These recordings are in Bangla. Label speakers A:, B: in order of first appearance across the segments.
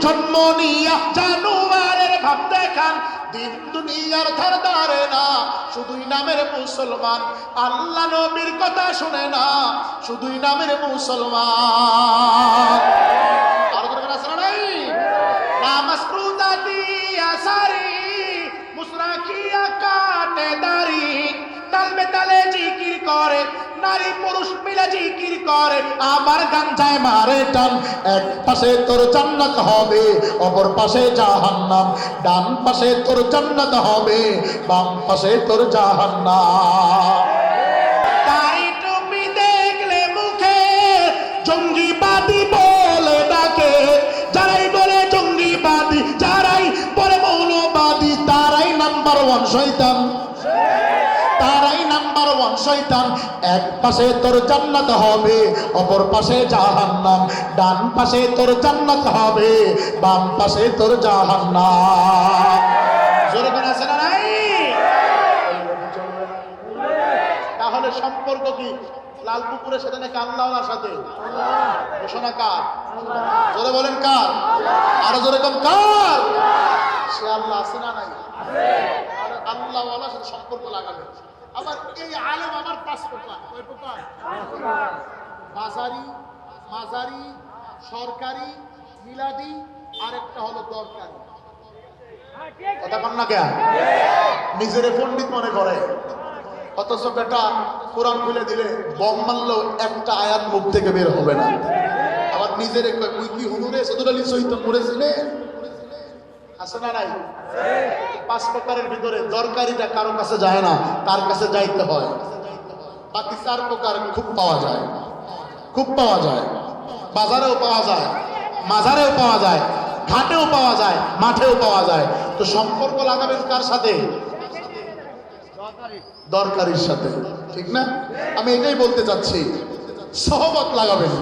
A: জন্ম নিয়া জানুয়ারের ভাব দেখান, দিন দুনিয়ার ধার ধারে না, শুধুই নামের মুসলমান। আল্লাহ নবীর কথা শুনে না, শুধুই নামের মুসলমান। আরো করে আছে না নাই? নামাজ রোজা দিয়া সারি, মুসরাকিয়া কাটে দাড়ি, তালবে তালে জিকির করে, নারী পুরুষ মিলে জিকির করে, আবার গাঞ্জায় মারে টান। এক পাশে তোর জান্নাত হবে, অপর পাশে জাহান্নাম। ডান পাশে তোর জান্নাত হবে, বাম পাশে তোর জাহান্নাম। তাই টুপি দেখলে মুখে জঙ্গিবাদী বলে ডাকে, যারাই বলে জঙ্গিবাদী, যারাই বলে মৌলবাদী, তারাই নাম্বার ওয়ান শয়তান, তারাই নাম্বার ওয়ান শয়তান। এক পাশে তোর জান্নাত হবে, অপর পাশে জাহান্নাম। ডান পাশে তোর জান্নাত হবে, বাম পাশে তোর জাহান্নাম। জোরে করে আছে না নাই? তাহলে সম্পর্ক কি লাল পুকুরের সাথে নাকি আল্লাহর সাথে? ঘোষণা কার? জোরে বলেন কার? আরো জোরে কোন কার? সে আল্লাহ আছে না নাই? আল্লাহ ওয়ালার সাথে সম্পর্ক লাগাবে। আবার এই আলেম আমার 5 প্রকার। কয় প্রকার? বাজারি, মাজারি, সরকারি, মিলাদি, আরেকটা হলো দরকারি। কথা বল না কেন? নিজেরে পণ্ডিত মনে করে, অথচ বেটা কোরআন খুলে দিলে বম মারলেও একটা আয়াত মুখ থেকে বের হবে না। আবার নিজেরে কয় তুই কি হুজুরে সদুল আলী সহিত পড়েছিলে? আছে না নাই? 5 প্রকারের ভিতরে দরকারিটা কারো কাছে যায় না, তার কাছে যাইতে হয়। বাকি 4 প্রকার খুব পাওয়া যায়, খুব পাওয়া যায়। বাজারেও পাওয়া যায়, মাজারেও পাওয়া যায়, ঘাটেও পাওয়া যায়, মাঠেও পাওয়া যায়। তো সম্পর্ক লাগাবেন কার সাথে? দরকারির সাথে, ঠিক না? আমি এটাই বলতে চাচ্ছি, সহবত লাগাবেন।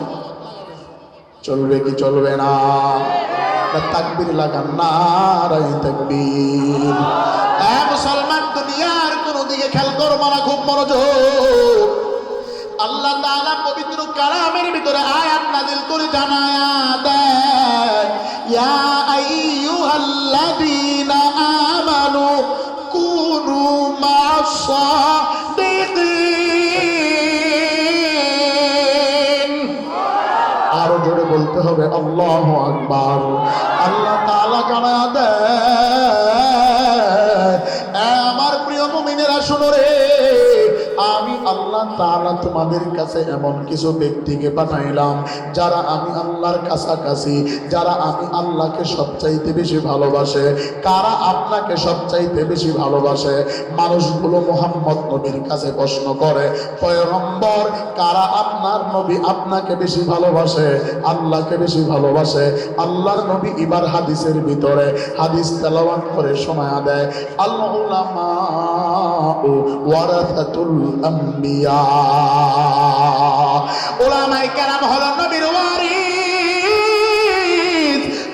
A: চলবে কি চলবে না? তাকবীর লাগান, নারায়ে তাকবীর। মুসলমান, দুনিয়ার কোন দিকে খেয়াল করবো না, খুব মনোযোগ। আল্লাহ তাআলা পবিত্র কালামের ভিতরে আয়াত নাযিল করে জানায়া দেয়, ইয়া আইয়ুহাল্লাযীনা আমানু কুনু মা'আস-সাদিকিন। আরো জোরে বলতে হবে আল্লাহু আকবার। আল্লাহ তাআলা জানায়া দেয়, আমার প্রিয় মুমিনেরা শুনো রে, আমি আল্লাহ তাআলা তোমাদের কাছে এমন কিছু ব্যক্তিকে পাঠাইলাম যারা আমি আল্লাহর কাছাকাছি, যারা আমি আল্লাহকে সবচাইতে বেশি ভালোবাসে। কারা আপনাকে সবচাইতে বেশি ভালোবাসে? মানুষগুলো মুহাম্মদ নবীর কাছে প্রশ্ন করে, পয়গম্বর, কারা আপনার নবী আপনাকে বেশি ভালোবাসে, আল্লাহকে বেশি ভালোবাসে? আল্লাহর নবী এবার হাদিসের ভিতরে হাদিস তেলাওয়াত করে শোনায়া দেয়, আল উলামা ওয়ারাসাতুল আম্বিয়া। উলামায়ে কেরাম হলো নবীর ওয়ারিস।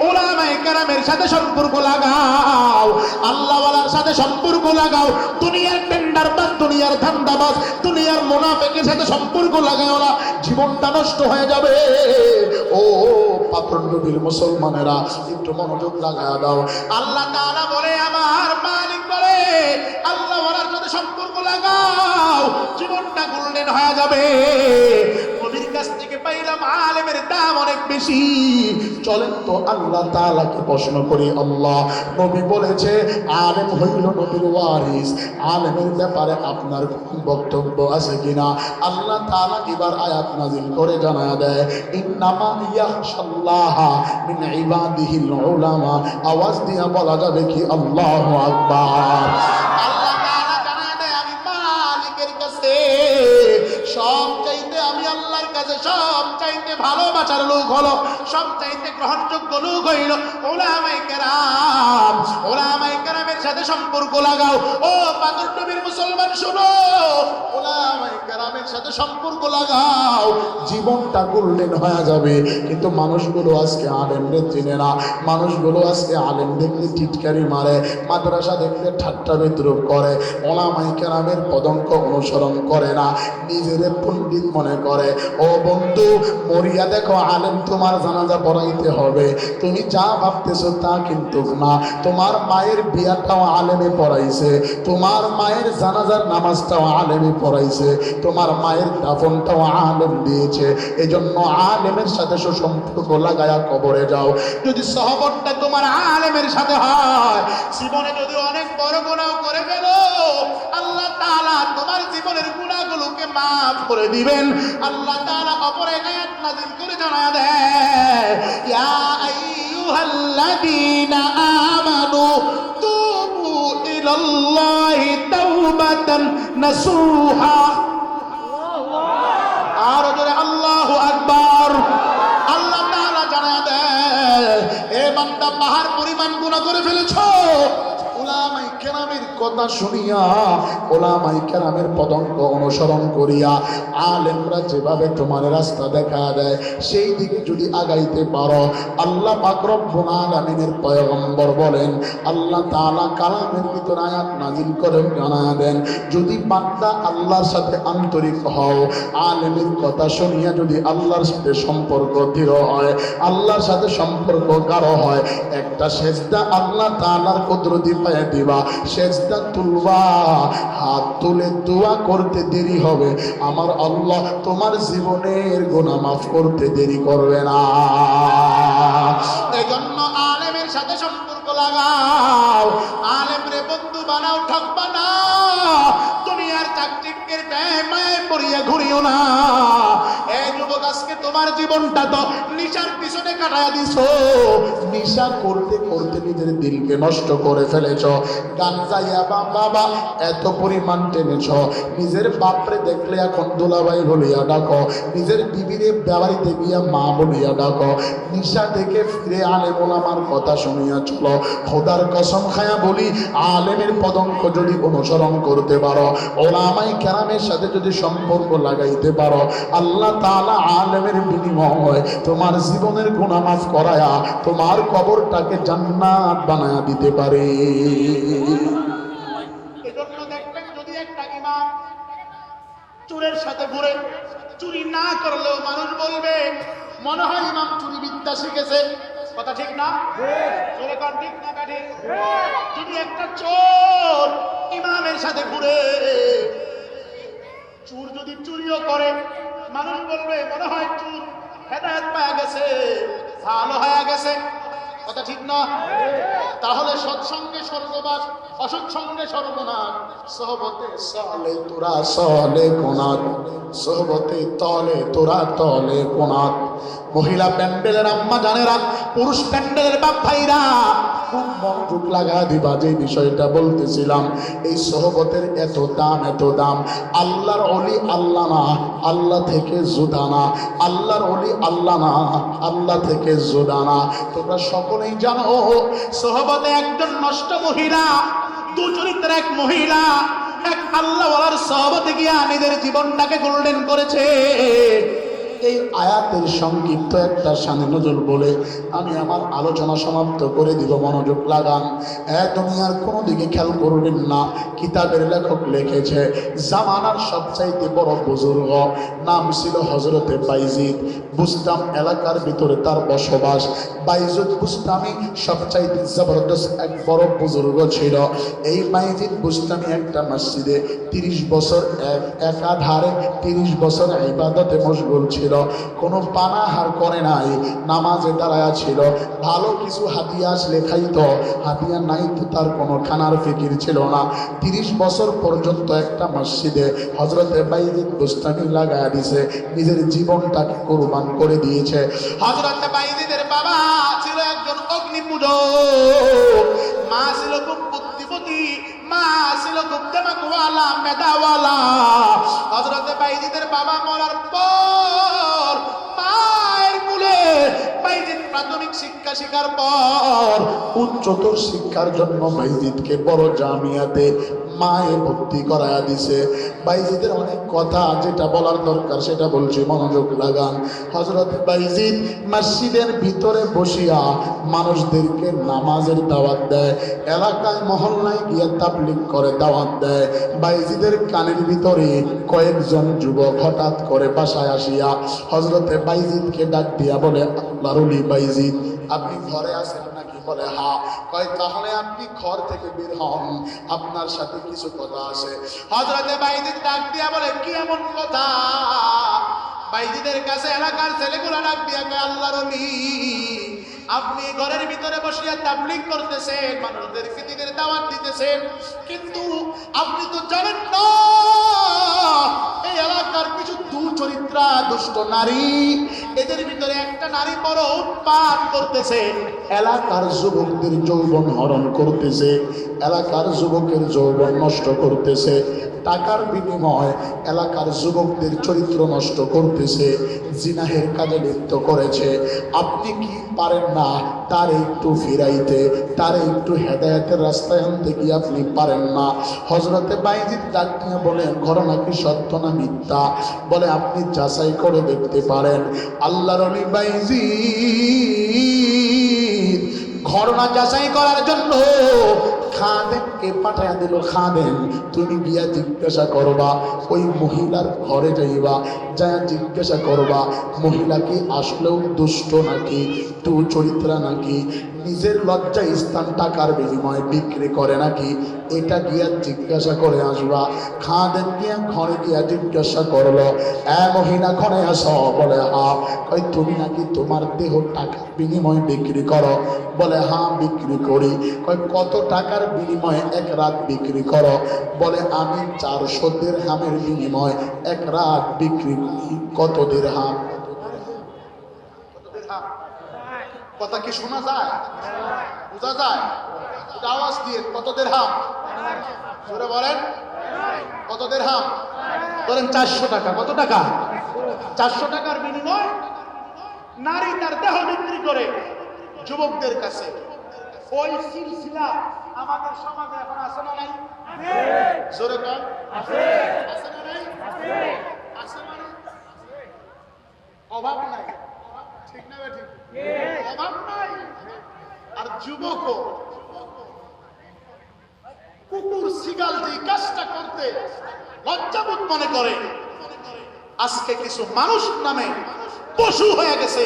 A: উলামায়ে কেরামের সাথে সম্পর্ক লাগাও, আল্লাহওয়ালার সাথে সম্পর্ক লাগাও। দুনিয়ার টেন্ডারবাজ, দুনিয়ার ধান্দাবাজ, দুনিয়ার মুনাফিকের সাথে সম্পর্ক লাগাও না, জীবনটা নষ্ট হয়ে যাবে। ও পাথর নবীর মুসলমানেরা, একটু মনোযোগ লাগায়া দাও। আল্লাহ তাআলা বলে, আমার মালিক বলে, আল্লাহওয়ালার সাথে সম্পর্ক লাগাও, জীবনটা গোল্ডেন হয়ে যাবে। নবীর কাছ থেকে পাইলাম আলেমের দাম অনেক বেশি। চলেন তো আল্লাহ তাআলাকে প্রশ্ন করি। আল্লাহ নবী বলেছে আলেম হইল নবীর ওয়ারিস। আলেমের ব্যাপারে আপনার বক্তব্য আছে কিনা? আল্লাহ তাআলা এবার আয়াত নাযিল করে জানায়া দেয়, ইন্নামা ইয়াখশাল্লাহা মিন ইবাদিহিল উলামা। আওয়াজ দিয়া বলা যাবে কি আল্লাহু আকবার? আল্লাহ তাআলা জানায়া দেয়, আমি মালিকের কাছে সবচাইতে, আমি আল্লাহর কাছে সবচাইতে ভালোবাসার লোক হলো, সবচাইতে গ্রহণযোগ্য লোক হইল উলামায়ে কেরাম। উলামায়ে কেরামের সাথে সম্পর্ক লাগাও। ও পাথর নবীর মুসলমান শোনো, উলামায়ে কেরামের সাথে সম্পর্ক লাগাও, জীবনটা গোল্ডেন হয়ে যাবে। কিন্তু মানুষগুলো আজকে আলেমদের চিনে না, মানুষগুলো আজকে আলেম দেখলে টিটকারি মারে, মাদ্রাসা দেখলে ঠাট্টা বিদ্রুপ করে, উলামায়ে কেরামের পদঙ্ক অনুসরণ করে না, নিজেদের পণ্ডিত মনে করে। ও বন্ধু মরিয়া দেখো আলেম তোমার জানাজা পড়াইতে হবে, তুমি যা ভাবতেছো তা কিন্তু না। তোমার মায়ের বিয়াটাও আলেমে পড়াইছে, তোমার মায়ের জানাজার নামাজটাও আলেমে পড়াইছে, তোমার মায়ের দাফনটাও আলেম দিয়েছে। এজন্য আলেমের সাথে সুসম্পর্ক লাগায়া কবরে যাও। যদি সহবতটা তোমার আলেমের সাথে হয়, জীবনে যদি অনেক বড় গুনাহ করে ফেলো, আল্লাহ তাআলা তোমার জীবনের গুনাহগুলোকে মাফ করে দিবেন। আল্লাহ তাআলা অপর এক আয়াত নাযিল করে জানায়া দেয়, ইয়া আইয়ুহাল্লাযীনা আমানু তুবু ইলাল্লাহি তাওবাতান নাসুহা। আর জোরে আল্লাহু আকবার। আল্লাহ তাআলা জানায়া দেয়, এ বান্দা পাহাড় পরিমাণ গুনাহ করে ফেলেছো, উলামায়ে কেরামের কথা শুনিয়া, উলামায়ে কেরামের পদঙ্ক অনুসরণ করিয়া আলেমরা যেভাবে তোমার রাস্তা দেখা দেয় সেই দিকে যদি আগাইতে পারো, আল্লাহ পাক রব্বুল আলামিনের পয়গম্বর বলেন, আল্লাহ তাআলা কালামের ভিতর আয়াত নাজিল করে জানায়া দেন, যদি বান্দা আল্লাহর সাথে আন্তরিক হও, আলেমের কথা শুনিয়া যদি আল্লাহর সাথে সম্পর্ক দৃঢ় হয়, আল্লাহর সাথে সম্পর্ক গাঢ় হয়, একটা সেজদা আল্লাহ তাআলার কুদরতি পায়ে দিবা, সেজদা তুলবা, হাত তুলে দোয়া করতে দেরি হবে, আমার আল্লাহ তোমার জীবনের গুনাহ মাফ করতে দেরি করবে না। এজন্য আলেমের সাথে সম্পর্ক লাগাও, আলেমরে বন্ধু বানাও, ঠকবা না। দুনিয়ার চাকচিক্যের প্রেমে পড়িয়া ঘুরিও না। এই যুবক, আজকে তোমার জীবনটা তো নিশার পিছনে কাটায়া দিছো, নিশা করতে করতে নিজের দিলকে নষ্ট করে ফেলেছ। গাঞ্জাইয়া বাবা এত পরিমাণ টেনেছ, নিজের বাপরে দেখলে এখন দুলাভাই বলিয়া ডাকো, নিজের বিবিরে বাড়িতে গিয়া মা বলিয়া ডাকো। নিশা থেকে ফিরে আলেম ওলামার কথা শুনিয়া চলো। খোদার কসম খায়া বলি, আলেমের পদঙ্ক যদি অনুসরণ করতে পারো, ওলামায়ে কেরামের সাথে যদি সম্পর্ক লাগাইতে পারো, আল্লাহ তাআলা আলেমের বিনিময় তোমার জীবনের গুনাহ মাফ করায়া তোমার কবরটাকে জান্নাত বানায়া দিতে পারে। এজন্য দেখবেন, যদি একটা ইমাম চোরের সাথে ঘুরে, চুরি না করলেও মানুষ বলবে মনে হয় ইমাম চুরি বিদ্যা শিখেছে। কথা ঠিক না? ঠিক না? ঠিক। যদি একটা চোর ইমামের সাথে ঘুরে, চোর যদি চুরিও করে, মানুষ বলবে মনে হয় চোর হেদায়েত পাওয়া গেছে, ভালো হয়ে গেছে। কথা ঠিক না? তাহলে সৎসঙ্গে স্বর্গবাস, অসৎসঙ্গে সর্বনাশ। সহবতে সলে তোরা সলে কোনাত, সহবতে তলে তোরা তলে কোনাত। মহিলা প্যান্ডেলের আম্মা জানেরা, পুরুষ প্যান্ডেলের বাপ ভাইরা, খুব মনোযোগ লাগা দিবা যে বিষয়টা বলতেছিলাম। এই সহবতের এত দাম, এত দাম। আল্লাহর ওলি আল্লাহ না, আল্লাহ থেকে জুদা না। আল্লাহর ওলি আল্লাহ না, আল্লাহ থেকে জুদা না। তোমরা সকলেই জানো, সহবতে একজন নষ্ট মহিলা, দুচরিত্রের এক মহিলা, এক আল্লাহওয়ালার সহবতে গিয়া নিজের জীবনটাকে গোল্ডেন করেছে। এই আয়াতের সংক্ষিপ্ত একটা শানে নজরুল বলে আমি আমার আলোচনা সমাপ্ত করে দিব। মনোযোগ লাগান, দুনিয়ার কোনো দিকে খেয়াল করবেন না। কিতাবের লেখক লিখেছে, জামানার সবচাইতে বড় বুজুর্গ নাম ছিল হযরতে বাইজিদ বুস্তাম। এলাকার ভিতরে তার বসবাস। বাইজিদ বুস্তামি সবচাইতে জবরদস্ত এক বড় বুজুর্গ ছিল। এই বাইজিদ বুস্তামি একটা মসজিদে 30 বছর একাধারে 30 বছর ইবাদতে মশগুল ছিল। কোনো পানাহার করে নাই, নামাজে দাঁড়ায়া ছিল। ভালো কিছু হাদিয়া আসলে খাইতো, হাদিয়া নাই তো তার কোনো খানার ফিকির ছিল না। 30 বছর পর্যন্ত একটা মসজিদে হযরতে বাইজিদ বুস্তামি লাগায়া দিছে, নিজের জীবনটাকে কুরবান করে দিয়েছে। হযরতে বাইজিদের বাবা ছিল একজন অগ্নি পূজক, মা ছিল খুব বুদ্ধিমতী, মা ছিল খুব দেমাগওয়ালা, মেধাওয়ালা। হযরতে বাইজিদের বাবা মরার পর মায়ের কোলে বাইজিদ প্রাথমিক শিক্ষা শেখার পর উচ্চতর শিক্ষার জন্য বাইজিদকে বড় জামিয়াতে মায়ে ভর্তি করায়া দিছে। বাইজিদের অনেক কথা যেটা বলার দরকার সেটা বলছি, মনোযোগ লাগান। হযরত বাইজিদ মসজিদের ভিতরে বসিয়া মানুষদেরকে নামাজের দাওয়াত দেয়, এলাকায় মহল্লায় গিয়ে তাবলীগ করে দাওয়াত দেয়। বাইজিদের কানের ভিতরে কয়েকজন যুবক হঠাৎ করে বাসায় আসিয়া হযরতে বাইজিদকে ডাক দিয়া বলে, আল্লাহর ওলি বাইজিদ, আপনি ঘরে আছেন নাকি? বলে হ্যাঁ। কয় তাহলে আপনি ঘর থেকে বের হন, আপনার সাথে কিছু কথা আছে। হযরতে বাইজিদ ডাক দিয়া বলে, কি এমন কথা? বাইজিদের কাছে এলাকার ছেলেগুলা ডাক দিয়া কয়, আল্লাহর ওলি, আপনি ঘরের ভিতরে বসিয়া তাবলীগ করতেছেন, মানুষদেরকে দিনের দাওয়াত দিতেছেন, কিন্তু আপনি তো জানেন না এই এলাকার কিছু দুচরিত্রা দুষ্ট নারী, এদের ভিতরে একটা নারী বড় উৎপাত করতেছে, এলাকার যুবকদের যৌবন হরণ করতেছে, এলাকার যুবকের যৌবন নষ্ট করতেছে, টাকার বিনিময় এলাকার যুবকদের চরিত্র নষ্ট করতেছে, জিনাহের কাজে লিপ্ত করেছে। আপনি কি পারেন না তারে একটু ফিরাইতে, তারে একটু হেদায়েতের রাস্তায় আনতে কি আপনি পারেন না? হযরতে বাইজিদ ডাক দিয়ে বলেন, ঘটনা কি সত্য না মিথ্যা? বলে আপনি যাচাই করে দেখতে পারেন। আল্লাহর ওলি বাইজিদ ঘটনা যাচাই করার জন্য খাদেমকে পাঠাইয়া দিল। খাদেম, তুমি গিয়া জিজ্ঞাসা করবা, ওই মহিলার ঘরে যাইবা, যা জিজ্ঞাসা করবা মহিলা কি আসলেও দুষ্ট নাকি, তু চরিত্রা নাকি, নিজের লজ্জা স্থান টাকার বিনিময়ে বিক্রি করে নাকি, এটা গিয়া জিজ্ঞাসা করে আসবা। খাদেম গিয়া ঘরে গিয়া জিজ্ঞাসা করলো, মহিলা ঘরে আস? বলে হ্যাঁ। কই তুমি নাকি তোমার দেহ টাকার বিনিময়ে বিক্রি করো? বলে হ্যাঁ বিক্রি করি। কই কত টাকার বিনিময়ে এক রাত বিক্রি করো? বলে আমি 400 দিরহামের বিনিময়ে এক রাত বিক্রি করি। কত দিরহাম? কথা কি শোনা যায়? বোঝা যায়? আওয়াজ দিয়ে কত দিরহাম? জোরে বলেন, কত দিরহাম? বলেন 400 টাকা। কত টাকা? 400 টাকার বিনিময় নারী তার দেহ বিক্রি করে যুবকদের কাছে। ওই সিলসিলা আমাদের সমাজে এখন আছে না নাই? জোরে বলেন, আছে না নাই? আছে মানে অভাব নাই, ঠিক না ঠিক? অভাব নাই। আর যুবক কুকুর শিগাল যে কাজটা করতে লজ্জাবোধ মনে করে, আজকে কিছু মানুষ নামে পশু হয়ে গেছে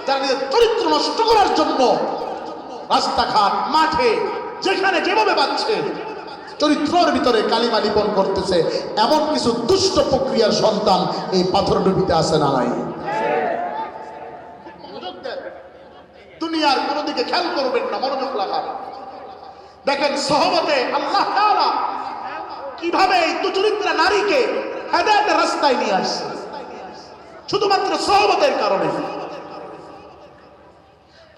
A: যারা নিজের চরিত্র নষ্ট করার জন্য রাস্তাঘাট মাঠে যেখানে যেভাবে পাচ্ছে চরিত্রের ভিতরে কালিমা লিপন করতেছে। এমন কিছু দুষ্ট প্রক্রিয়ার সন্তান এই পাথরডুবিতে আছে না নাই? মনোযোগ দেন, দুনিয়ার কোন দিকে খেয়াল করবেন না, মনোযোগ লাগান। দেখেন সহবতে আল্লাহ তাআলা কিভাবে এই দুচরিত্রা নারীকে হেদায়েতের রাস্তায় নিয়ে আসছে, শুধুমাত্র সহবতের কারণে।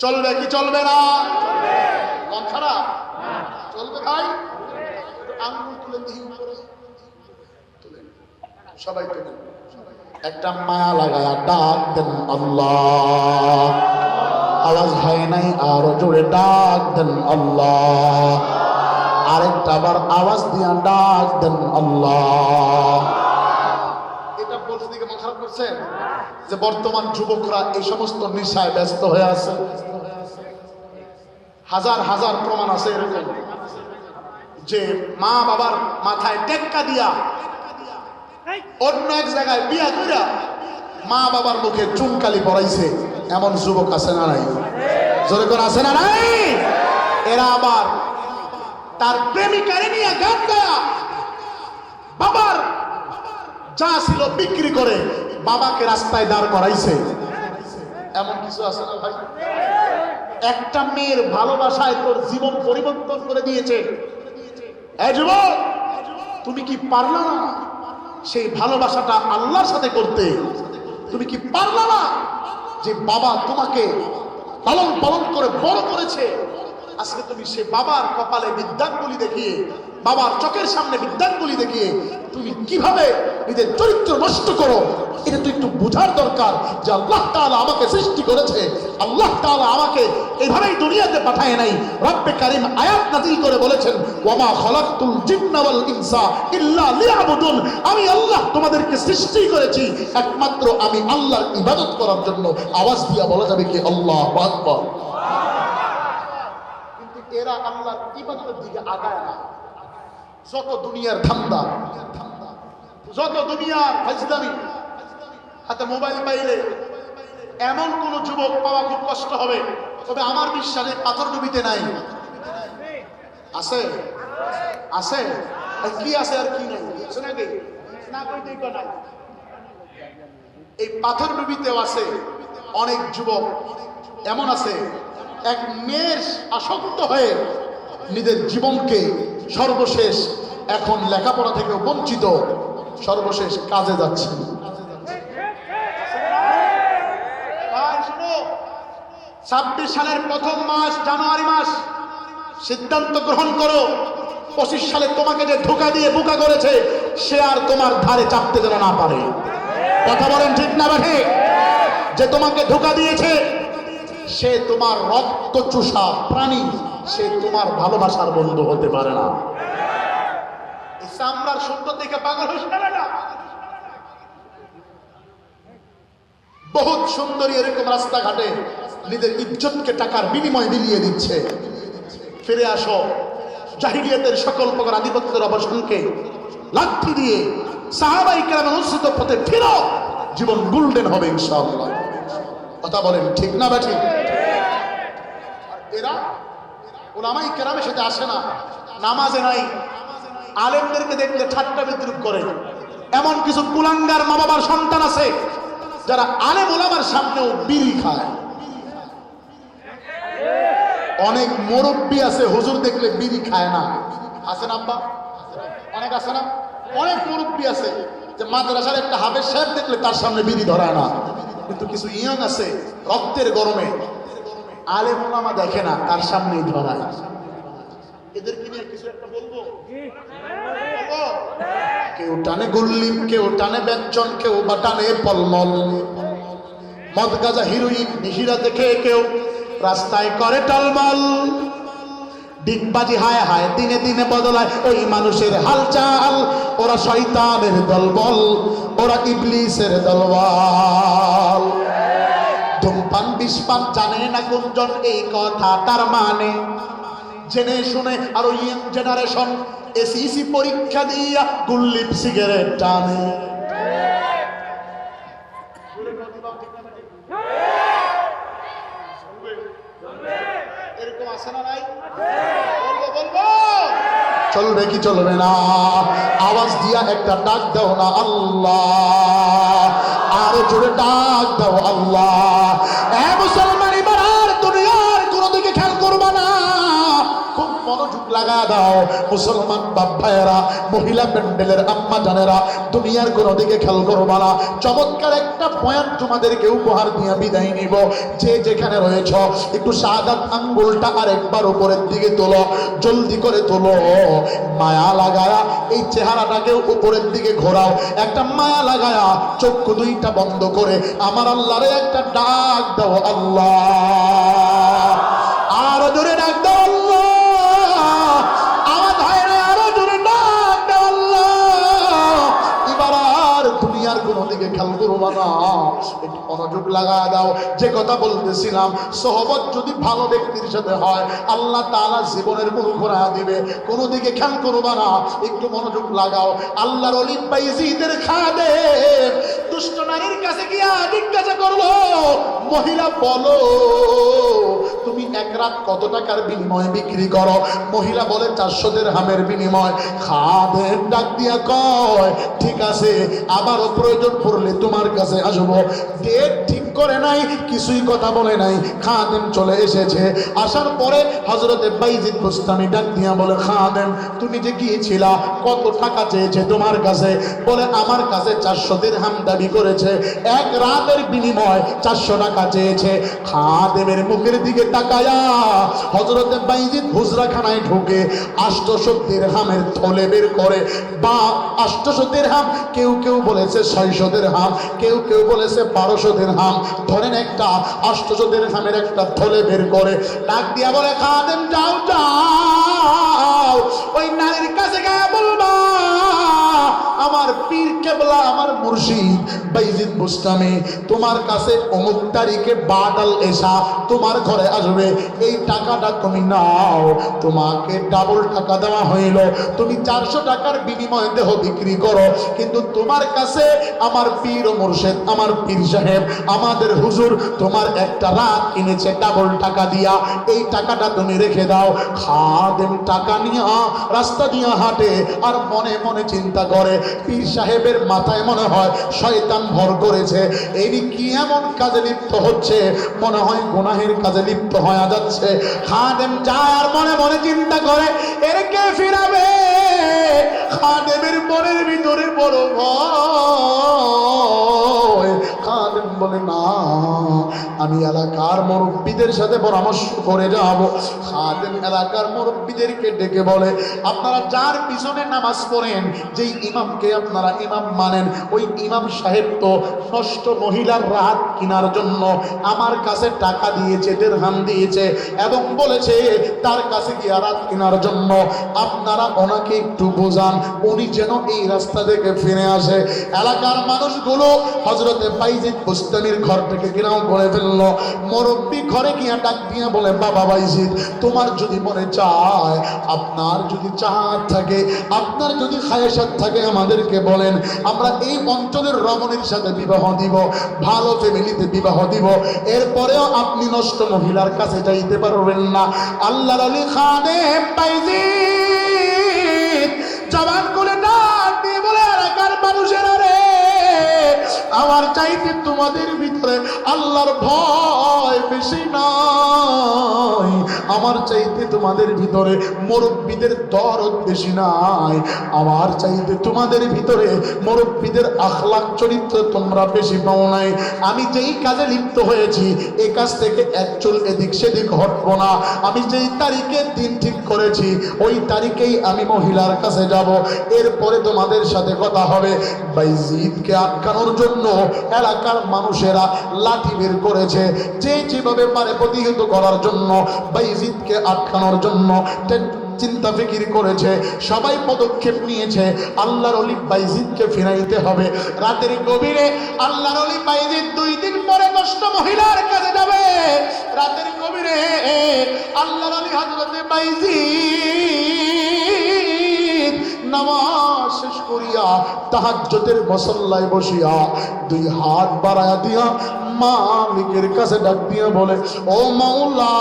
A: চলবে কি চলবে না? কোন খারাপ চলবে ভাই? আঙ্গুল তুলে দিই উপরে, তুলেন সবাই, তুলেন। একটা মায়া লাগায়া ডাক দেন আল্লাহ। আওয়াজ হয় নাই, আরো জোরে ডাক দেন আল্লাহ। আরেকটা আবার আওয়াজ দিয়া ডাক দেন আল্লাহ। এটা বলতে দিকে মন খারাপ করছেন যে বর্তমান যুবকরা এই সমস্ত নেশায় ব্যস্ত হয়ে আছে। হাজার হাজার প্রমাণ আছে এরকম যে মা বাবার মাথায় টেক্কা দিয়া অন্য এক জায়গায় বিয়া কইরা মা বাবার মুখে চুনকালি পরাইছে, এমন যুবক আছে না নাই? জোরে করে আছে না নাই? এরা আবার তার প্রেমিকারে নিয়ে গান গায়া বাবার যা ছিল বিক্রি করে বাবাকে রাস্তায় দাঁড় করাইছে, এমন কিছু আছে না ভাই? একটা মেয়ের ভালোবাসায় তোর জীবন পরিবর্তন করে দিয়েছে। এই যুবক, তুমি কি পারলা না সেই ভালোবাসাটা আল্লাহর সাথে করতে? তুমি কি পারলা না যে বাবা তোমাকে লালন পালন করে বড় করেছে, আজকে তুমি সে বাবার কপালে বিদ্যাঙ্গুলি দেখিয়ে, বাবার চোখের সামনে বিদ্যাঙ্গুলি দেখিয়ে তুমি কিভাবে নিজের চরিত্র নষ্ট করো, এটা তো একটু বোঝার দরকার যে আল্লাহ তাআলা আমাকে সৃষ্টি করেছে, আল্লাহ তাআলা আমাকে এইভাবেই দুনিয়াতে পাঠায় নাই। রব্বে কারীম আয়াত নাযিল করে বলেছেন, ওয়ামা খালাকতুল জিন্না ওয়াল ইনসা ইল্লা লিয়াবুদুন, আমি আল্লাহ তোমাদেরকে সৃষ্টি করেছি একমাত্র আমি আল্লাহর ইবাদত করার জন্য। আওয়াজ দিয়া বলা যাবে কি আল্লাহু আকবার। কিন্তু এরা আল্লাহর ইবাদতের দিকে আগায় না। যত দুনিয়ার ধান্দা, যত দুনিয়ার ফাজলামি, হাতে মোবাইল পাইলে এমন কোন যুবক পাওয়া খুব কষ্ট হবে, তবে আমার বিশ্বাসে পাথর ডুবিতে নাই। আছে আছে কি আছে আর কি নাই, নাকি না কইতে নাই। এই পাথর ডুবিতেও আছে অনেক যুবক এমন আছে, এক মেয়ের আসক্ত হয়ে নিজের জীবনকে সর্বশেষ, এখন লেখাপড়া থেকে বঞ্চিত, সর্বশেষ কাজে যাচ্ছে। 26 সালের প্রথম মাস জানুয়ারি মাস, সিদ্ধান্ত গ্রহণ করো 25 সালে তোমাকে যে ধোঁকা দিয়ে বোকা করেছে সে আর তোমার ধারে চাপতে যেন না পারে। কথা বলেন ঠিক না ভাই? যে তোমাকে ধোঁকা দিয়েছে সে তোমার রক্ত চুষা প্রাণী, সে তোমার ভালোবাসার বন্ধু হতে পারে না। চামড়ার সুন্দর দেখে পাগল হইস না। বহুত সুন্দরী এরকম রাস্তাঘাটে নিজের ইজ্জতকে টাকার বিনিময়ে বিলিয়ে দিচ্ছে। ফিরে আসো জাহিলিয়াতের সকল প্রকার আধিপত্যের অবসানকে লাঠি দিয়ে সাহাবায়ে কেরামের অনুসৃত পথে ফিরো, জীবন গোল্ডেন হবে ইনশাআল্লাহ। কথা বলেন ঠিক না ঠিক? এরা উলামায়ে কেরামের সাথে আসে না, নামাজে নাই, আলেমদেরকে দেখলে ঠাট্টা বিদ্রুপ করে। এমন কিছু কুলাঙ্গার মা বাবার সন্তান আছে যারা আলেম ওলামার সামনেও বিড়ি খায়। অনেক মুরব্বী আছে হুজুর দেখলে বিড়ি খায় না, আছে না আব্বা? অনেক আছে না? অনেক মুরব্বী আছে যে মাদ্রাসার একটা হাফেজ সাহেব দেখলে তার সামনে বিড়ি ধরায় না। কিন্তু কিছু ইয়ং আছে রক্তের গরমে আলেম ওলামা দেখে না, তার সামনেই ধরায়। এদেরকে নিয়ে কিছু একটা বলবো। কেউ টানে গুল্লিম, কেউ টানে ব্যঞ্জন, কেউ বা টানে পলমল, মদ গাঁজা হিরোইন নিশিরা দেখে কেউ রাস্তায় করে টলমল। ডিগবাজি হায় হায় দিনে দিনে বদলায় ওই মানুষের হালচাল। ওরা শয়তানের দলবল, ওরা ইবলিসের দলবল। ধূমপান বিষপান জানে না গুঞ্জন, এই কথা তার মানে জেনে শুনে আরো ইয়ং জেনারেশন এসিসি পরীক্ষা দিয়া গুল্লিপ সিগারেট টানে। এরকম আছে না নাই? বলবো চলবে কি চলবে না? আওয়াজ দিয়া একটা ডাক দাও না আল্লাহ, আরো জোরে ডাক দাও আল্লাহ। এ মুসলমান এবার আর দুনিয়ার কোন দিকে খেয়াল করবা না, খুব মনোযোগ লাগা দাও। মুসলমান বাপ ভাইয়েরা, মহিলা প্যান্ডেলের আম্মা জানেরা, দুনিয়ার কোন দিকে খেয়াল করবা না। চমৎকার একটা পয়েন্ট তোমাদেরকে উপহার দিয়ে বিদায় নিব। যে যেখানে রয়েছ একটু শাহাদাত আঙ্গুলটা আরেকবার উপরের দিকে তোলো, জলদি করে তোলো। মায়া লাগায়া এই চেহারাটাকে উপরের দিকে ঘোরাও, একটা মায়া লাগায়া চক্ষু দুইটা বন্ধ করে আমার আল্লাহরে একটা ডাক দাও আল্লাহ। আরো জোরে ডাক দাও আল্লাহ। দিকে খেয়াল করবো না, একটু মনোযোগ লাগা দাও। যে কথা বলতেছিলাম, সোহবত যদি ভালো ব্যক্তির সাথে হয় আল্লাহ তাআলা জীবনের মূল ঘোরা দিবে। কোনো দিকে খেয়াল করবো না, একটু মনোযোগ লাগাও। আল্লাহর ওলি বাইজিদের খাদেম দুষ্ট নারীর কাছে গিয়া জিজ্ঞাসা করলো, মহিলা বলো তুমি এক রাত কত টাকার বিনিময়ে বিক্রি করো? মহিলা বলে 400 দিরহামের বিনিময়। খাদেম ডাক দিয়া কয়, ঠিক আছে, আবারও প্রয়োজন পড়লে তোমার কাছে আসবো। ডেট ঠিক করে নাই, কিছুই কথা বলে নাই, খাদেম চলে এসেছে। আসার পরে হযরতে বাইজিদ বুস্তামি ডাক দিয়া বলে, খাদেম তুমি যে গিয়েছিলা কত টাকা চেয়েছে তোমার কাছে? বলে আমার কাছে 400 দিরহাম দাবি করেছে, এক রাতের বিনিময় 400 টাকা টাকা চেয়েছে। খাদেমের মুখের দিকে তাকায়া হযরতে বাইজিদ হুজরাখানায় ঢুকে 800 দিরহামের থলে বের করে, বা 800 দিরহাম, কেউ কেউ বলেছে 600 দিরহাম, কেউ কেউ বলেছে 1200 দিরহাম, ধরেন একটা 800 দিরহামের একটা থলে বের করে ডাক দিয়া বলে, খাদেম যাও যাও ওই নারীর কাছে গিয়ে বলবা আমার পীর কেবলা, আমার মুর্শিদ বাইজিদ বুস্তামি তোমার কাছে অমুক তারিখে বাদাল এসা তোমার ঘরে আসবে, এই টাকাটা তুমি নাও। তোমাকে ডাবল টাকা দেওয়া হইল, তুমি 400 টাকার বিনিময়ে দেহ বিক্রি করো, কিন্তু তোমার কাছে আমার পীর ও মুর্শিদ, আমার পীর সাহেব, আমাদের হুজুর তোমার একটা রাত কিনেছে ডাবল টাকা দিয়া, এই টাকাটা তুমি রেখে দাও। খাদেম টাকা নিয়ে রাস্তা দিয়ে হাঁটে আর মনে মনে চিন্তা করে, পীর সাহেবের মাথায় মনে হয় শয়তান ভর করেছে, এই কি এমন কাজে লিপ্ত হচ্ছে, মনে হয় গুনাহের কাজে লিপ্ত হয়ে যাচ্ছে। খাদেম যায় আর মনে মনে চিন্তা করে, এর কে ফিরাবে? খাদেমের মনের ভিতরে বড় ভয়। খাদেম বলে, না, আমি এলাকার মুরব্বীদের সাথে পরামর্শ করে যাব। খাদেম এলাকার মুরব্বীদেরকে ডেকে বলে, আপনারা যার পিছনে নামাজ পড়েন, যেই ইমামকে আপনারা ইমাম মানেন, ওই ইমাম সাহেব তো নষ্ট মহিলার রাত কেনার জন্য আমার কাছে টাকা দিয়েছে, দিরহাম দিয়েছে, এবং বলেছে তার কাছে গিয়ে রাত কেনার জন্য। আপনারা ওনাকে একটু বোঝান, উনি যেন এই রাস্তা থেকে ফিরে আসে। এলাকার মানুষগুলো হযরতে বাইজিদ বুস্তামির ঘর থেকে ঘেরাও করে ফেললো। মুরব্বী ঘরে গিয়ে ডাক দিয়ে বলে, বাবা বাইজিদ, তোমার যদি মনে চায়, আপনার যদি চাহাত থাকে, আপনার যদি খায়েশাত থাকে, আমাদেরকে বলেন, আমরা এই অঞ্চলের রমণীর সাথে বিবাহ দিব, ভালো ফ্যামিলিতে বিবাহ দিব, এরপরেও আপনি নষ্ট মহিলার কাছে যাইতে পারবেন না। আল্লাহর আলী খাদেম বাইজিদ জবান করে ডাক দিয়ে বলে, এলাকার মানুষেরা রে, আমার চাইতে তোমাদের ভিতরে আল্লাহর ভয় বেশি নাই, আমার চাইতে তোমাদের ভিতরে মুরব্বীদের দরদ বেশি নাই, আমার চাইতে তোমাদের ভিতরে মুরব্বীদের আখলাক চরিত্র তোমরা বেশি পাও নাই। আমি যেই কাজে লিপ্ত হয়েছি, এই কাজ থেকে এক চুল এদিক সেদিক হটবো না। আমি যেই তারিখে দিন ঠিক করেছি, ওই তারিখেই আমি মহিলার কাছে যাব, এরপরে তোমাদের সাথে কথা হবে। বাইজিদকে আটকানোর জন্য এলাকার মানুষেরা লাঠি বের করেছে, যে যেভাবে পারে প্রতিহত করার জন্য, বাইজিদকে আটকানোর জন্য চিন্তা ফিকির করেছে, সবাই পদক্ষেপ নিয়েছে। আল্লাহর ওলি বাইজিদকে ফিরাইতে হবে। রাতের গভীরে আল্লাহর ওলি বাইজিদ 2 দিন পরে নষ্ট মহিলার কাছে যাবে। রাতের গভীরে আল্লাহর ওলি হযরতে বাইজিদ নামাজ শেষ করিয়া তাহাজ্জুদের মুসল্লায় বসিয়া 2 হাত বাড়ায়া দিয়া মালিকের কাছে ডাক দিয়া বলে, ও মাওলা,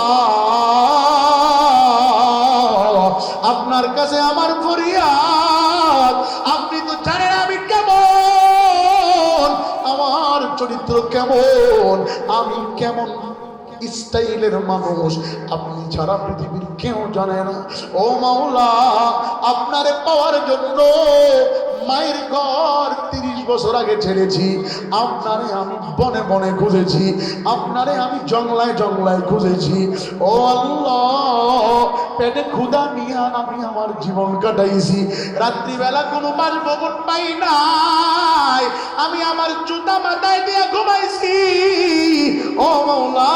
A: আপনার কাছে আমার ফরিয়াদ, আপনি তো জানেন আমি কেমন, আমার চরিত্র কেমন, আমি কেমন স্টাইলের মানুষ, আপনি ছাড়া পৃথিবীর কেউ জানে না। ও মাওলা, আপনারে পাওয়ার জন্য মায়ের ঘর 30 বছর আগে ছেড়েছি, আপনারে আমি বনে বনে খুঁজেছি, আপনারে আমি জঙ্গলায় জঙ্গলায় খুঁজেছি। ও আল্লাহ, পেটে ক্ষুধা নিয়ে আমি আমার জীবন কাটাইছি, রাত্রিবেলা কোনো বাসভবন পাই নাই, আমি আমার জুতা মাথায় দিয়ে ঘুমাইছি। ও মাওলা,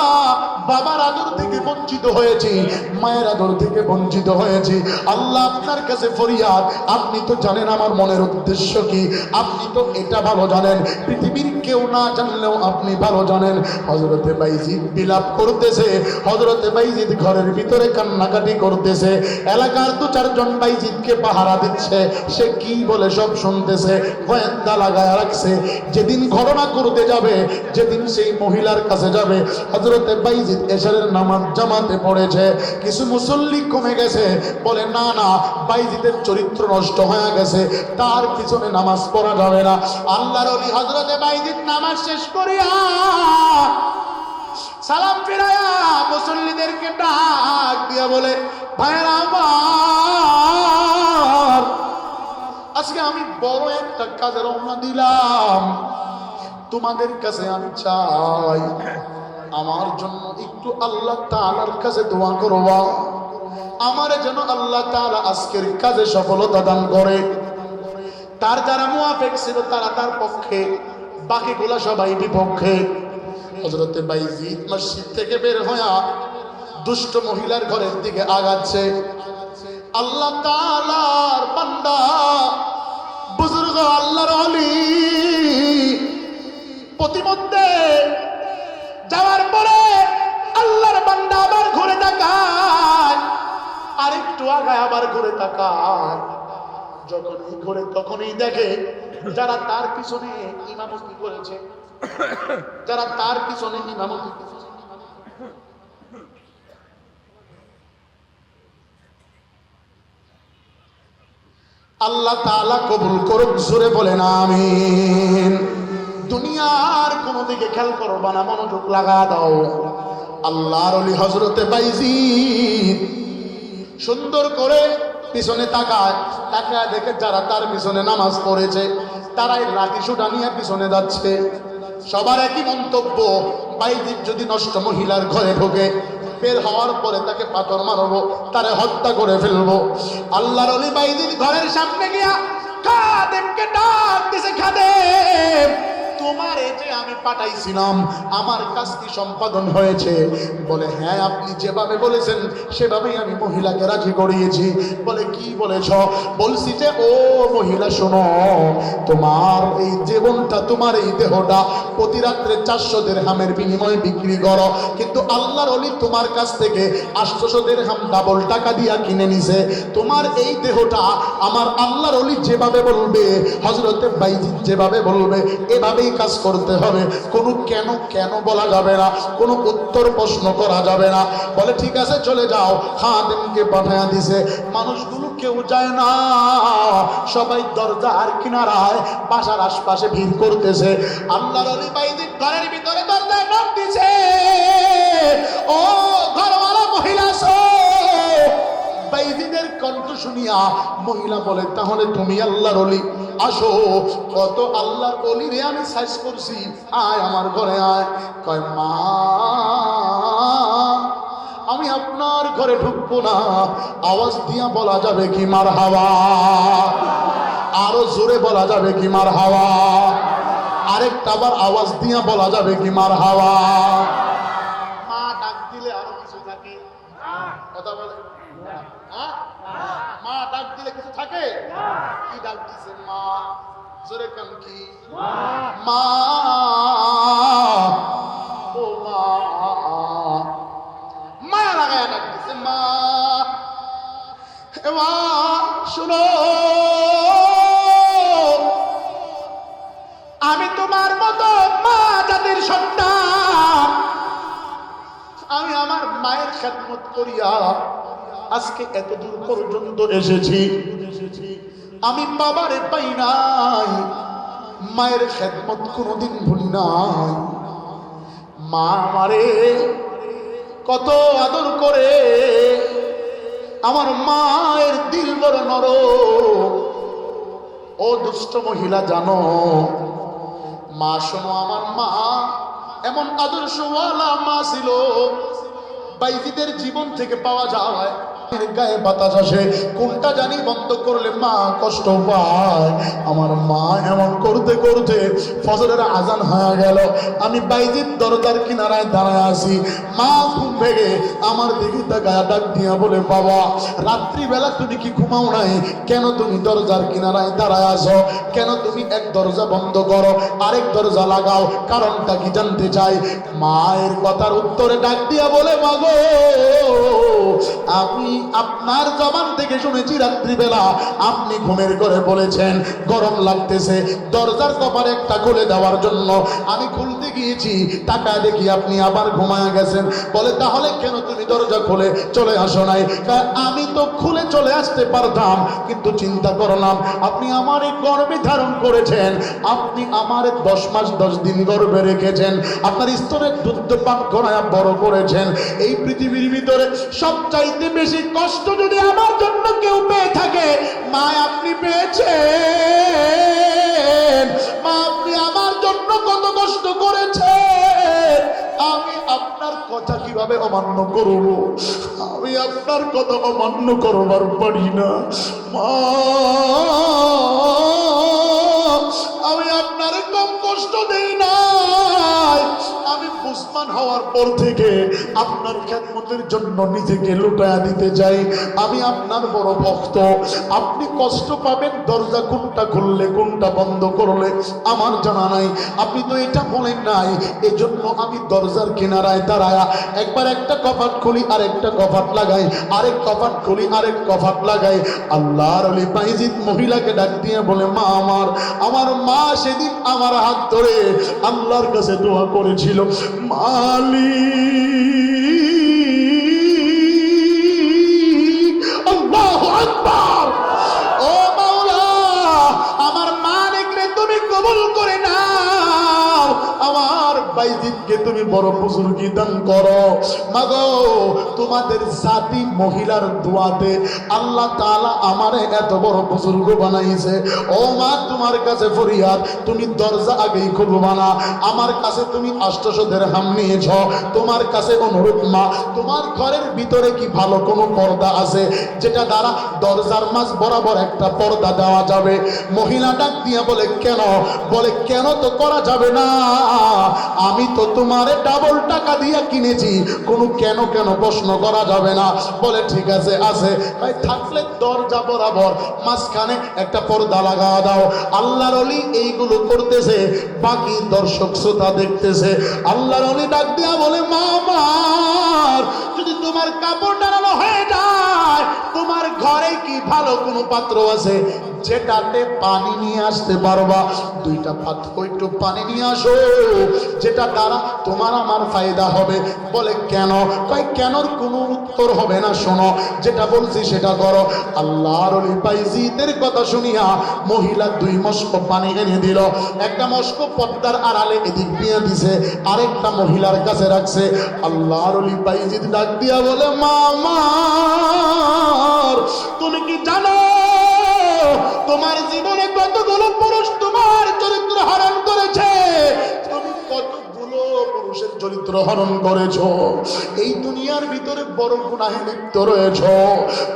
A: বাবার আদর থেকে বঞ্চিত হয়েছি, মায়ের আদর থেকে বঞ্চিত হয়েছি। আল্লাহ, আপনার কাছে ফরিয়াদ, আপনি তো জানেন আমার মনের উদ্দেশ্য কি, আপনি তো এটা ভালো জানেন, পৃথিবীর কেউ না জানলেও আপনি ভালো জানেন। হযরতে বাইজিদ বিলাপ করতেছে, হযরতে বাইজিদ ঘরের ভিতরে কান্নাকাটি করতেছে, এলাকার 2-4 জন বাইজিদকে পাহারা দিচ্ছে, সে কি বলে সব শুনতেছে, গোয়েন্দা লাগায় রাখছে। যেদিন ঘটনা করতে যাবে, যেদিন সেই মহিলার কাছে যাবে, হযরতে বাইজিদ এশারের নামাজ জামাতে পড়েছে, কিছু মুসল্লি কমে গেছে, বলে না না, বাইজিদের চরিত্র নষ্ট হয়ে গেছে, তার পিছনে নামাজ পড়া যাবে না। আল্লাহর ওলি হযরতে বাইজিদ নামাজ শেষ করিয়া সালাম ফিরায়া মুসল্লিদেরকে ডাক দিয়া বলে, ভাইরা আমার, আজকে আমি বড় একটা কাজে রওনা দিলাম, তোমাদের কাছে আমি চাই আমার জন্য একটু আল্লাহ তাআলার কাছে দোয়া করবা, আমার যেন আল্লাহ তাআলা আজকের কাজে সফলতা দান করে। তার যারা মুয়াফিক ছিল তারা তার পক্ষে, বাকিগুলা সবাই বিপক্ষে। হযরতে বাইজিদ মসজিদ থেকে বের হয়ে দুষ্ট মহিলার ঘরের দিকে আগাচ্ছে। আল্লাহ তাআলার বান্দা বুজুর্গ আল্লাহর ওলি প্রতিমধ্যে যাওয়ার পরে আল্লাহর বান্দা আবার ঘুরে তাকায়, আরেকটু আগায় আবার ঘুরে তাকায়। যখনই ঘুরে তখনই দেখে যারা তার পিছনে ইমামতি করেছে, যারা তার পিছনে ইমামতি করেছে। আল্লাহ তাআলা কবুল করুক, জোরে বলেন আমিন। দুনিয়ার কোন দিকে খেয়াল করবা না, মনোযোগ লাগা দাও। আল্লাহর ওলি হযরতে বাইজিদ সুন্দর করে পিছনে তাকায়, তাকায় দেখে যারা তার পিছনে নামাজ পড়েছে তারাই লাঠি সোটা নিয়ে পিছনে যাচ্ছে। সবার একই মন্তব্য, বাইজিদ যদি নষ্ট মহিলার ঘরে ঢোকে বের হওয়ার পরে তাকে পাথর মারবো, তারে হত্যা করে ফেলবো। আল্লাহর ওলি বাইজিদ ঘরের সামনে গিয়া খাদেমকে ডাক দিছে, খাদেম তোমার এই যে আমি পাঠাইছিলাম আমার কাজ কি সম্পাদন হয়েছে? বলে হ্যাঁ, আপনি যেভাবে বলেছেন সেভাবেই আমি মহিলাকে রাজি করিয়েছি। বলে কি বলেছ? বলছি যে ও মহিলা শোনো, তোমার এই জীবনটা, তোমার এই দেহটা প্রতি রাত্রে 400 দিরহামের বিনিময়ে বিক্রি করো, কিন্তু আল্লাহর ওলি তোমার কাছ থেকে 800 দিরহাম ডাবল টাকা দিয়া কিনে নিছে। তোমার এই দেহটা আমার আল্লাহর ওলি যেভাবে বলবে, হযরতে বাইজিদ যেভাবে বলবে এভাবেই কাজ করতে হবে। কোনো কেন কেন বলা যাবে না, কোনো উত্তর প্রশ্ন করা যাবে না। বলে ঠিক আছে চলে যাও। খাদেমকে পাঠায়া দিছে। মানুষগুলো কেউ যায় না, সবাই দরজার কিনারায় বাসার আশপাশে ভিড় করতেছে। আল্লাহর ওলি বাইজিদ ঘরের ভিতরে দরজায় নক দিছে, ও ঘরওয়ালা মহিলা শো। বাইজিদের কণ্ঠ শুনিয়া মহিলা বলে তাহলে তুমি আল্লাহর ওলি, আসো। কত আল্লাহর ওলি রে আমি সাইজ করছি, আয় আমার ঘরে আয়। কয় মা আমি আপনার ঘরে ঢুকবো না। আওয়াজ দিয়া বলা যাবে কি মারহাবা? আরো জোরে বলা যাবে কি মারহাবা? আরেকটা আবার আওয়াজ দিয়া বলা যাবে কি মারহাবা? মা ডাক দিলে আরো কিছু থাকে, কথা বলে মা ডাক দিলে কিছু থাকে? কি ডাক দিছে? মা। জোরে কান কি? মা। ও মা, মায়া লাগায় ডাক দিছে মা। এ মা শুনো, আমি তোমার মতো মা জাতির সন্তান, আমি আমার মায়ের খেদমত করিয়া আজকে এত দূর পর্যন্ত এসেছি। আমি বাবারে পাই নাই, মায়ের খেদমত কোনোদিন ভুলি নাই। মা আমারে কত আদর করে, আমার মায়ের দিল বড় নরম। ও দুষ্ট মহিলা জানো, মা শোনো, আমার মা এমন আদর্শওয়ালা মা ছিল, বাইজিদের জীবন থেকে পাওয়া যায়। গায়ে বাতাস আসে, কোনটা জানি বন্ধ করলে মা কষ্ট পায়। আমার মা এমন করতে করতে ফজরের আজান হয়ে গেল। আমি বাইজিদ দরজার কিনারায় দাঁড়ায় আছি। মা ঘুম ভেঙে আমার দিকে তাকায়া ডাক দিয়া বলে বাবা, রাত্রিবেলা তুমি কি ঘুমাও নাই? কেন তুমি দরজার কিনারায় দাঁড়ায় আছো? কেন তুমি এক দরজা বন্ধ করো আরেক দরজা লাগাও? কারণটা কি জানতে চাই। মায়ের কথার উত্তরে ডাক দিয়া বলে মাগো, আমি আপনার জবান থেকে শুনেছি রাত্রিবেলা আপনি ঘুমের ঘরে বলেছেন গরম লাগতেছে, দরজার কপার একটা খুলে দেওয়ার জন্য আমি খুলতে গিয়েছি, টাকা দেখি আপনি আবার ঘুমায়া গেছেন। বলে তাহলে কেন তুমি দরজা খুলে চলে আসো নাই? আমি তো খুলে চলে আসতে পারতাম, কিন্তু চিন্তা করলাম আপনি আমার এই গর্ভে ধারণ করেছেন, আপনি আমার 10 মাস 10 দিন গর্ভে রেখেছেন, আপনার স্তনের দুধ পান করায় বড় করেছেন। এই পৃথিবীর ভিতরে সবচাইতে বেশি কষ্ট যদি আমার জন্য কেউ পেয়ে থাকে, মা আপনি পেয়েছেন। মা আপনি আমার জন্য কত কষ্ট করেছেন, আমি কথা কিভাবে অমান্য করব? আমি আপনার কথা অমান্য করবার পারি না মা। আমি আপনার কম কষ্ট দেই নাই। আমি বুঝমান হওয়ার পর থেকে আপনার খেদমতের জন্য নিজেকে লুটায়া দিতে চাই। আমি আপনার বড় ভক্ত। আপনি কষ্ট পাবেন দরজা কোনটা খুললে কোনটা বন্ধ করলে আমার জানা নাই। আপনি তো এটা বলেন নাই, এজন্য আমি দরজার কিনারায় দাঁড়ায়া একবার একটা কপাট খুলি আর একটা কপাট লাগাই, আরেক কপাট খুলি আরেক কপাট লাগাই। আল্লাহর ওলি বাইজিদ মহিলাকে ডাক দিয়ে বলে, মা আমার মা সেদিন আমার হাত ধরে আল্লাহর কাছে দোয়া করেছিল, মালিক আল্লাহু আকবার, ও মাওলা আমার মালিক রে তুমি কবুল করে নাও, আমার বাইজিদকে তুমি বড় বুজুর্গি দান করো। মাগো তোমাদের জাতি মহিলার দোয়াতে আল্লাহ তাআলা আমারে এত বড় বুজুর্গ বানাইছে। ও মা তোমার কাছে ফরিয়াদ, তুমি দরজা আগেই খুলবা না। আমার কাছে তুমি 800 দিরহাম নিয়েছ। তোমার কাছে অনুরোধ মা, তোমার ঘরের ভিতরে কি ভালো কোনো পর্দা আছে যেটা দ্বারা দরজার মাঝ বরাবর একটা পর্দা দেওয়া যাবে? মহিলা ডাক দিয়ে বলে, কেন? বলে, কেন তো করা যাবে না, আমি তো তোমারে ডাবল টাকা দিয়ে কিনেছি, কোনো কেন কেন প্রশ্ন করা যাবে না। বলে ঠিক আছে, আছে ভাই, থাকলে দরজা বরাবর মাঝখানে একটা পর্দা লাগা দাও। আল্লাহর ওলি এইগুলো করতেছে, বাকি দর্শক শ্রোতা দেখতেছে। আল্লাহর ওলি ডাক দিয়া বলে, মা আমার যদি তোমার কাপড় টানানো হয়ে যায়, তোমার ঘরে কি ভালো কোনো পাত্র আছে যেটাতে পানি নিয়ে আসতে পারবা? 2টা পাত্র একটু পানি নিয়ে আসো, যেটা দ্বারা তোমার আমার ফায়দা হবে। বলে কেন? কয় কেনর কোনো উত্তর হবে না, শোনো যেটা বলছি সেটা করো। আল্লাহর ওলি বাইজিদের কথা শুনিয়া মহিলা 2 মস্ক পানি এনে দিল। একটা মস্ক পর্দার আড়ালে এদিক দিয়ে দিছে, আরেকটা মহিলার কাছে রাখছে। আল্লাহর ওলি বাইজিদ ডাক দিয়া বলে, মা আমার তুমি কি জানো তোমার জীবনে কতগুলো পুরুষ তোমার চরিত্র হরণ করেছে? তুমি কতগুলো পুরুষের চরিত্র হরণ করেছ? এই দুনিয়ার ভিতরে বড় গুনাহে লিপ্ত রয়েছ।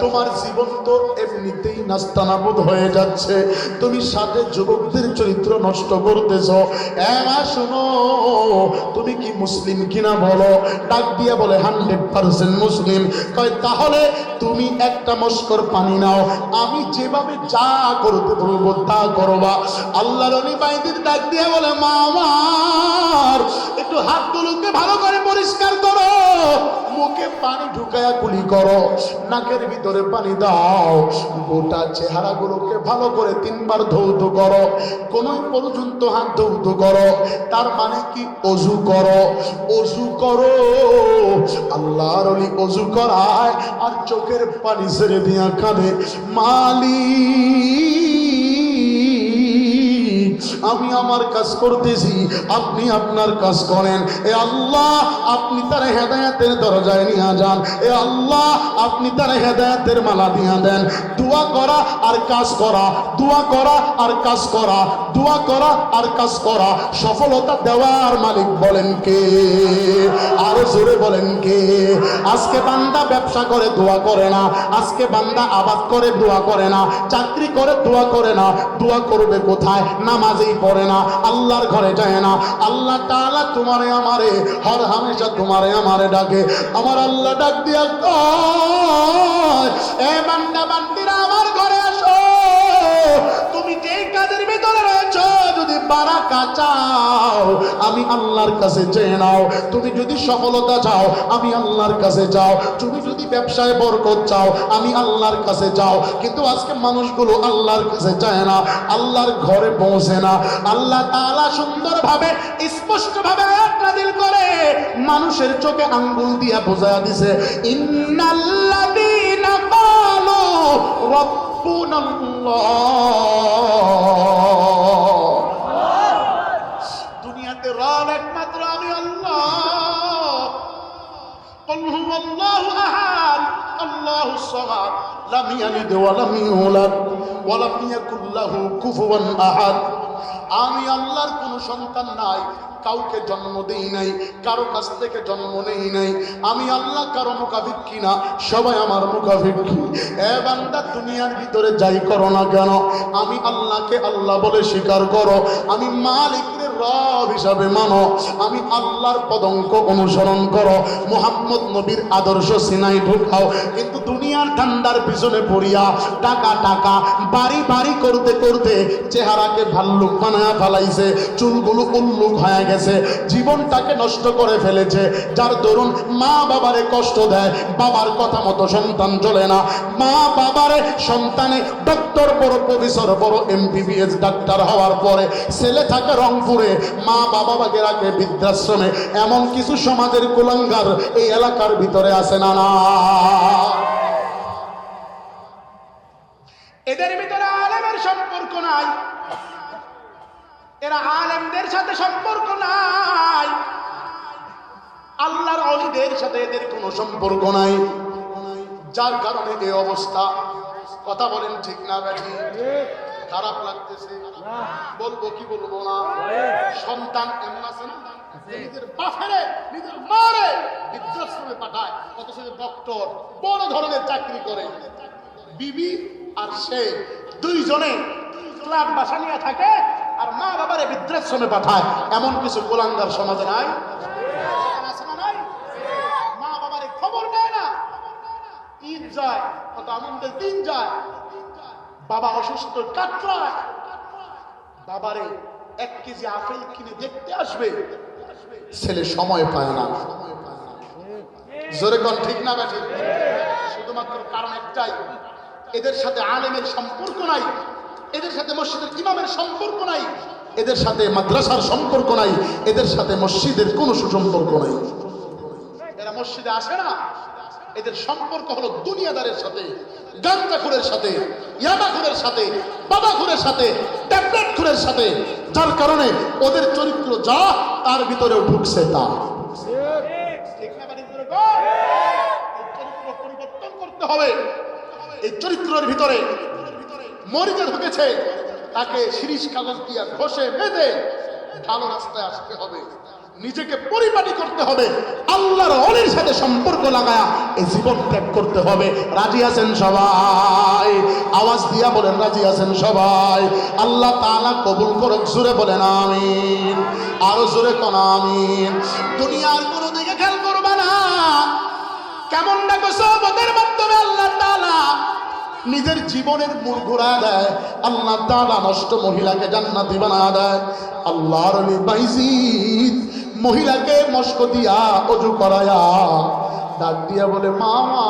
A: তোমার জীবন তো এমনিতেই নাস্তানাবুদ হয়ে যাচ্ছে, তুমি সাথে যুবকদের চরিত্র নষ্ট করতেছ। মা শোনো, তুমি কি মুসলিম কিনা বলো? ডাক দিয়ে বলে 100% মুসলিম। কয় তাহলে তুমি একটা মস্কর পানি নাও, আমি যেভাবে যা করতে বলবো তা করবা। আল্লাহর ওলি বাইজিদ ডাক দিয়ে বলে, মা আমার একটু হাতগুলোকে ভালো করে পরিষ্কার করো, মুখে পানি ঢুকায়া কুলি করো, নাকের ভিতরে পানি দাও, গোটা চেহারাগুলোকে ভালো করে 3 বার ধৌত করো, কোন পর্যন্ত হাত ধৌত করো। তার মানে কি? অজু করো, অজু করো। আল্লাহর ওলি অজু করায় আর চোখের পানি ছেড়ে দিয়া কাঁদে, মালিক আমি আমার কাজ করতেছি, আপনি আপনার কাজ করেন। এ আল্লাহ আপনি তার হেদায়েতের দরজায় নিয়ে যান। এ আল্লাহ আপনি তার হেদায়েতের মালা দিয়ে দেন। দোয়া করা আর কাজ করা, দোয়া করা আর কাজ করা, দোয়া করা আর কাজ করা, সফলতা দেওয়ার মালিক বলেন কে? আরো জোরে বলেন কে? আজকে বান্দা ব্যবসা করে দোয়া করে না, আজকে বান্দা আবাদ করে দোয়া করে না, চাকরি করে দোয়া করে না। দোয়া করবে কোথায়? নামাজেই পড়ে না, আল্লাহর ঘরে যায় না। আল্লাহ তাআলা তোমারে আমারে হর হামেশা তোমারে আমারে ডাকে। আমার আল্লাহ ডাক দিয়া কয়, এ বান্দা বান্দিরা আমার ঘরে আসো, তুমি যে কাজের ভিতরে রয়েছো যদি বারাকা চাও আমি আল্লাহর কাছে চেয়ে নাও। তুমি যদি সফলতা চাও আমি আল্লাহর কাছে চাও, তুমি যদি ব্যবসায় বরকত চাও আমি আল্লাহর কাছে চাও। কিন্তু আজকে মানুষগুলো আল্লাহর কাছে চায় না, আল্লাহর ঘরে পৌঁছে না। আল্লাহ তাআলা সুন্দরভাবে স্পষ্টভাবে আয়াত নাযিল করে মানুষের চোখে আঙ্গুল দিয়া বোঝায়া দিছে, ইন্নাল্লাযীনা ক্বালু রাব্বুনাল্লাহ। দুনিয়াতে রব একমাত্র আমি আল্লাহ। কুল হুয়াল্লাহু আহাদ আল্লাহুস সামাদ লাম ইয়ালিদ ওয়া লাম ইউলাদ ওয়া লাম ইয়াকুল লাহু কুফুওয়ান আহাদ। আমি আল্লাহর কোনো সন্তান নাই, কাউকে জন্ম দেই নাই, কারো কাছ থেকে জন্ম নেই নাই। আমি আল্লাহ কারো মুখাভিক্ষি না, সবাই আমার মুখাভিক্ষি। এ বান্দা, দুনিয়ার ভিতরে যাই করো না কেন, আমি আল্লাহকে আল্লাহ বলে স্বীকার করো। আমি মালিকের রব হিসাবে মানো। আমি আল্লাহর পদঙ্ক অনুসরণ করো। মুহাম্মদ নবীর আদর্শ সিনাই ঢুকাও। কিন্তু দুনিয়ার ঠান্ডার পিছনে পড়িয়া টাকা টাকা বাড়ি বাড়ি করতে করতে চেহারাকে ভাল্লুক বানায়া ফেলাইছে, চুলগুলো উল্লুক হয়ে গেছে, জীবনটাকে নষ্ট করে ফেলেছে। যার দরুন মা বাবারে কষ্ট দেয়, বাবার কথা মতো সন্তান চলে না। মা বাবারে সন্তানে ডক্টর বড়, প্রফেসর বড়, MBBS ডাক্তার হওয়ার পরে ছেলে থাকে রংপুরে, মা বাবা বাগে রাখে বৃদ্ধাশ্রমে। এমন কিছু সমাজের কুলাঙ্গার এই এলাকার ভিতরে আছে না? না, এদের ভিতরে আলেমের সম্পর্ক নাই, এরা আলেমদের সাথে সম্পর্ক নাই, আল্লাহর ওলিদের সাথে এদের কোনো সম্পর্ক নাই। যার কারণে এই অবস্থা। কথা বলেন ঠিক না বেঠি? খারাপ লাগতেছে, বলবো কি বলবো না? সন্তান এমন আছে না, নিজের বাপেরে নিজের মারে বৃদ্ধাশ্রমে পাঠায়, অথচ ডক্টর বড় ধরনের চাকরি করে। বিবি আর সে দুইজনে ফ্ল্যাট বাসা নিয়ে থাকে, আর মা বাবারে বৃদ্ধাশ্রমে পাঠায়। এমন কিছু কুলাঙ্গার সমাজে নাই? মা বাবারে খবর নেয় না। ঈদ যায়, কত আনন্দের দিন যায়, বাবা অসুস্থ কাতরায়, বাবারে 1 কেজি আপেল কিনে দেখতে আসবে, ছেলে সময় পায় না। জোরে কোন ঠিক না বেঠি? শুধুমাত্র কারণ একটাই, এদের সাথে আলেমের সম্পর্ক নাই, এদের সাথে মসজিদের ইমামের সম্পর্ক নাই, এদের সাথে মাদ্রাসার সম্পর্ক নাই, এদের সাথে মসজিদের কোনো সুসম্পর্ক নাই। এরা মসজিদে আসে না, এদের সম্পর্ক হলো দুনিয়াদারের সাথে, গাঞ্জাখুরের সাথে, ইয়াবাখুরের সাথে, বাবাখুরের সাথে, ট্যাবলেটখুরের সাথে। যার কারণে ওদের চরিত্র যা, তার ভিতরেও ঢুকছে তা। চরিত্র পরিবর্তন করতে হবে। এই চরিত্রের ভিতরে মরিচা ঢুকেছে, তাকে শিরিষ কাগজ দিয়া ঘষে বেঁধে ভালো রাস্তায় আসতে হবে। নিজেকে পরিপাটি করতে হবে, আল্লাহর ওলির সাথে সম্পর্ক লাগায়া এই জীবন ত্যাগ করতে হবে। রাজি আছেন সবাই? আওয়াজ দিয়া বলেন রাজি আছেন সবাই? আল্লাহ তাআলা কবুল করুক। জোরে বলেন আমিন, আরো জোরে কোন আমিন। দুনিয়ার কোনো দিকে খেয়াল করবা না। কেমন দেখো সোহবতের মাধ্যমে আল্লাহ তাআলা নিজের জীবনের মূল ঘোরা দেয়। আল্লাহ তাআলা নষ্ট মহিলাকে জান্নাতি বানায় দেয়। আল্লাহর ওলি বাইজিদ মহিলাকে মস্ক দিয়া অজু করায়া ডাক দিয়া বলে, মামা,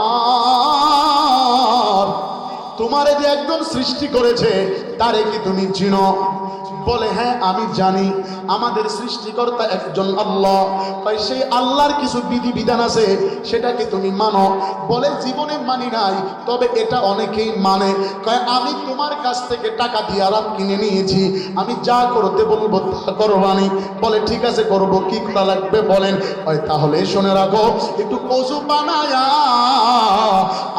A: তোমারে যে একজন সৃষ্টি করেছে তারে কি তুমি চিনো? বলে, হ্যাঁ আমি জানি, আমাদের সৃষ্টিকর্তা একজন আল্লাহ। তাই সেই আল্লাহর কিছু বিধি বিধান আছে, সেটা কি তুমি মানো? বলে, জীবনে মানি নাই, তবে এটা অনেকেই মানে। কয়, আমি তোমার কাছ থেকে টাকা দিয়ে আরাম কিনে নিয়েছি, আমি যা করতে বলবো তা করবানি। বলে, ঠিক আছে, করবো, কি করা লাগবে বলেন? কয়, তাহলে শুনে রাখো, একটু ওযু বানায়া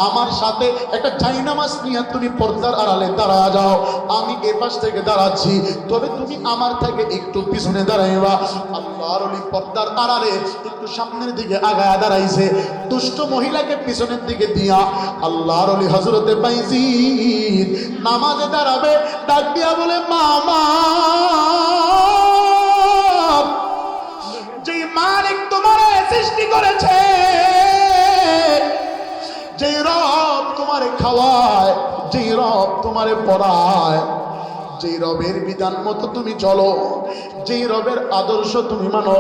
A: আমার সাথে একটা জায়নামাজ নিয়ে তুমি পর্দার আড়ালে দাঁড়া যাও। আমি এ পাশ থেকে দাঁড়াচ্ছি, তবে তুমি আমার থেকে একটু পিছনে দাঁড়াইবা। আল্লাহর ওলি পর্দার আড়ালে একটু সামনের দিকে আগায়া দাঁড়াইছে, দুষ্ট মহিলাকে পিছনের দিকে দিয়া আল্লাহর ওলি হযরতে বাইজিদ নামাজে দাঁড়াবে। ডাক দিয়া বলে, মামা, যে মালিক তোমারে সৃষ্টি করেছে, যে রব তোমারে খাওয়ায়, যে রব তোমারে পড়ায়, যে রবের বিধান মতো তুমি চলো, যে রবের আদর্শ তুমি মানো,